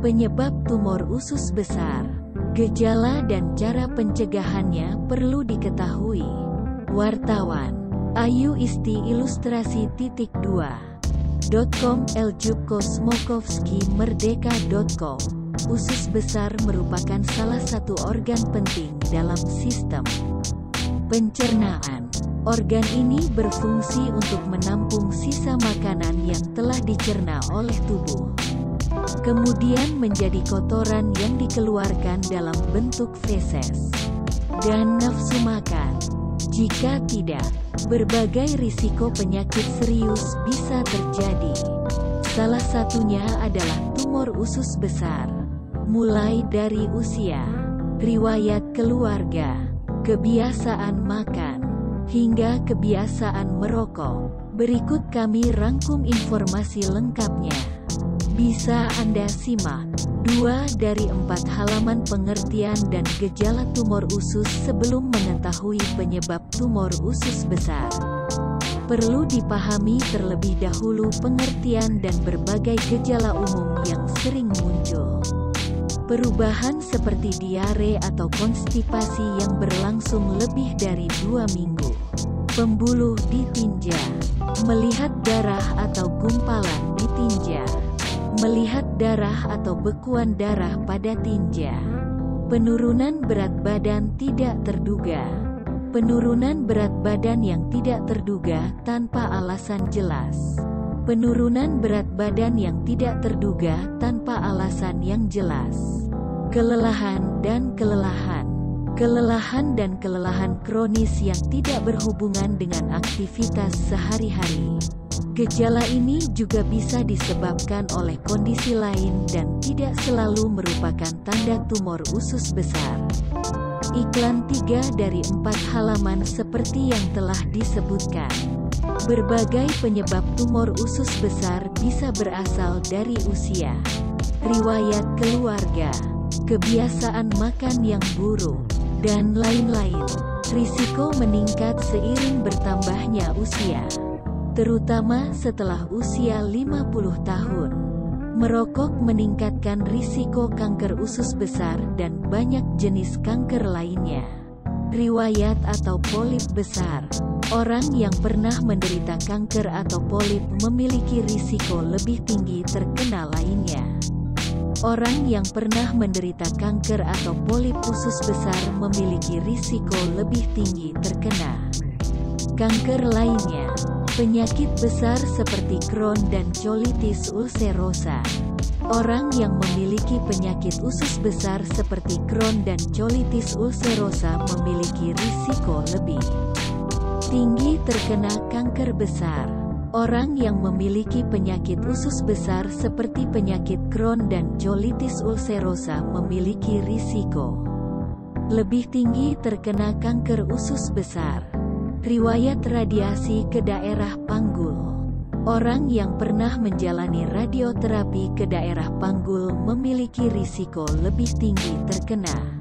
Penyebab tumor usus besar. Gejala dan cara pencegahannya perlu diketahui. Wartawan Ayu Isti Ilustrasi.2.com Eljub Smokovsky Merdeka.com. Usus besar merupakan salah satu organ penting dalam sistem pencernaan. Organ ini berfungsi untuk menampung sisa makanan yang telah dicerna oleh tubuh, kemudian menjadi kotoran yang dikeluarkan dalam bentuk feses dan nafsu makan. Jika tidak, berbagai risiko penyakit serius bisa terjadi. Salah satunya adalah tumor usus besar. Mulai dari usia, riwayat keluarga, kebiasaan makan, hingga kebiasaan merokok. Berikut kami rangkum informasi lengkapnya. Bisa Anda simak 2 dari 4 halaman pengertian dan gejala tumor usus sebelum mengetahui penyebab tumor usus besar. Perlu dipahami terlebih dahulu pengertian dan berbagai gejala umum yang sering muncul. Perubahan seperti diare atau konstipasi yang berlangsung lebih dari 2 minggu. Pembuluh di tinja. Melihat darah atau gumpalan di tinja. Melihat darah atau bekuan darah pada tinja. Penurunan berat badan tidak terduga. Penurunan berat badan yang tidak terduga tanpa alasan jelas. Penurunan berat badan yang tidak terduga tanpa alasan yang jelas. Kelelahan dan kelelahan. Kelelahan dan kelelahan kronis yang tidak berhubungan dengan aktivitas sehari-hari. Gejala ini juga bisa disebabkan oleh kondisi lain dan tidak selalu merupakan tanda tumor usus besar. Iklan 3 dari 4 halaman seperti yang telah disebutkan. Berbagai penyebab tumor usus besar bisa berasal dari usia, riwayat keluarga, kebiasaan makan yang buruk, dan lain-lain. Risiko meningkat seiring bertambahnya usia, terutama setelah usia 50 tahun. Merokok meningkatkan risiko kanker usus besar dan banyak jenis kanker lainnya. Riwayat atau polip besar. Orang yang pernah menderita kanker atau polip memiliki risiko lebih tinggi terkena lainnya. Orang yang pernah menderita kanker atau polip usus besar memiliki risiko lebih tinggi terkena kanker lainnya. Penyakit besar seperti Crohn dan colitis ulcerosa. Orang yang memiliki penyakit usus besar seperti Crohn dan colitis ulcerosa memiliki risiko lebih tinggi terkena kanker besar. Orang yang memiliki penyakit usus besar seperti penyakit Crohn dan colitis ulcerosa memiliki risiko lebih tinggi terkena kanker usus besar. Riwayat radiasi ke daerah panggul. Orang yang pernah menjalani radioterapi ke daerah panggul memiliki risiko lebih tinggi terkena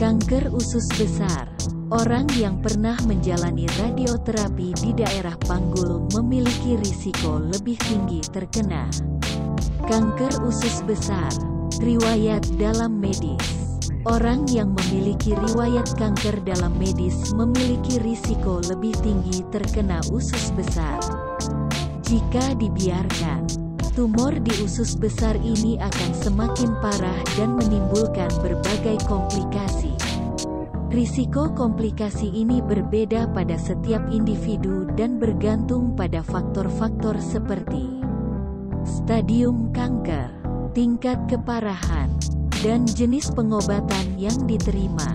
kanker usus besar. Orang yang pernah menjalani radioterapi di daerah panggul memiliki risiko lebih tinggi terkena kanker usus besar. Riwayat dalam medis. Orang yang memiliki riwayat kanker dalam medis memiliki risiko lebih tinggi terkena usus besar. Jika dibiarkan, tumor di usus besar ini akan semakin parah dan menimbulkan berbagai komplikasi. Risiko komplikasi ini berbeda pada setiap individu dan bergantung pada faktor-faktor seperti stadium kanker, tingkat keparahan, dan jenis pengobatan yang diterima.